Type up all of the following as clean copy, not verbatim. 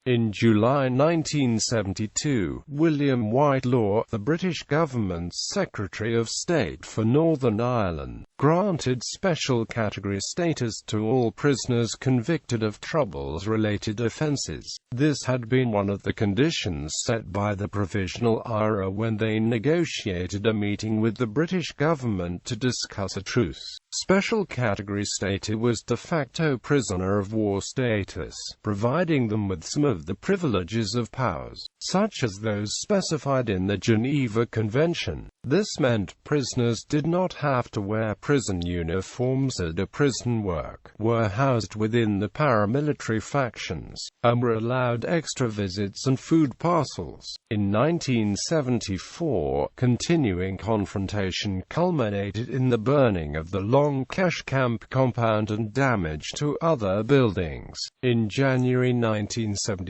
In July 1972, William Whitelaw, the British government's Secretary of State for Northern Ireland, granted special category status to all prisoners convicted of Troubles-related offences. This had been one of the conditions set by the Provisional IRA when they negotiated a meeting with the British government to discuss a truce. Special category status was de facto prisoner of war status, providing them with some of the privileges of POWs, such as those specified in the Geneva Convention. This meant prisoners did not have to wear prison uniforms or do prison work, were housed within the paramilitary factions, and were allowed extra visits and food parcels. In 1974, continuing confrontation culminated in the burning of the Long Cache Camp compound and damage to other buildings. In January 1975,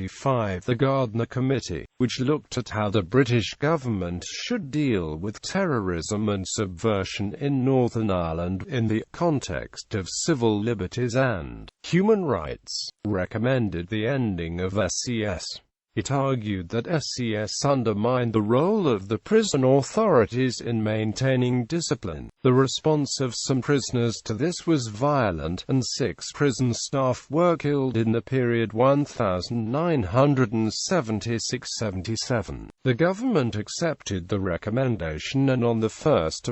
the Gardner Committee, which looked at how the British government should deal with terrorism and subversion in Northern Ireland in the context of civil liberties and human rights, recommended the ending of SCS. It argued that SCS undermined the role of the prison authorities in maintaining discipline. The response of some prisoners to this was violent, and 6 prison staff were killed in the period 1976–77. The government accepted the recommendation, and on 1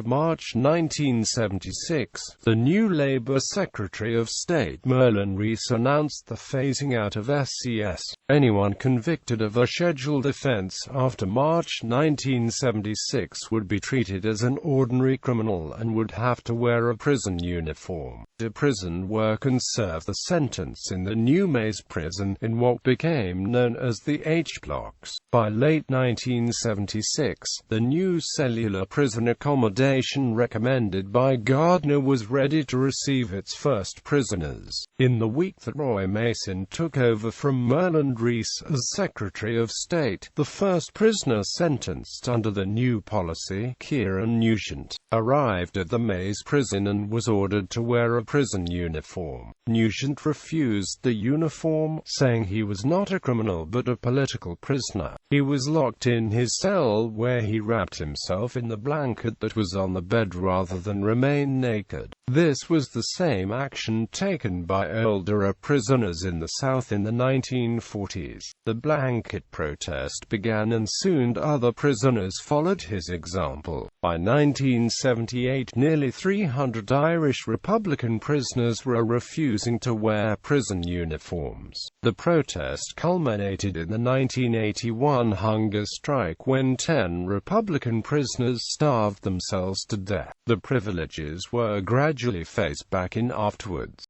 March 1976, the new Labour Secretary of State Merlin Rees announced the phasing out of SCS. Anyone convicted of a scheduled offence after March 1976 would be treated as an ordinary criminal and would have to wear a prison uniform, do prison work and serve the sentence in the new Maze prison in what became known as the H-blocks. By late 1976, the new cellular prison accommodation recommended by Gardner was ready to receive its first prisoners. In the week that Roy Mason took over from Merlin Rees as Secretary of State, the first prisoner sentenced under the new policy, Kieran Nugent, arrived at the Maze prison and was ordered to wear a prison uniform. Nugent refused the uniform, saying he was not a criminal but a political prisoner. He was locked in his cell, where he wrapped himself in the blanket that was on the bed rather than remain naked. This was the same action taken by older prisoners in the South in the 1940s. The blanket protest began and soon other prisoners followed his example. By 1978, nearly 300 Irish Republican prisoners were refusing to wear prison uniforms. The protest culminated in the 1981 hunger strike when 10 Republican prisoners starved themselves to death. The privileges were gradually phased back in afterwards.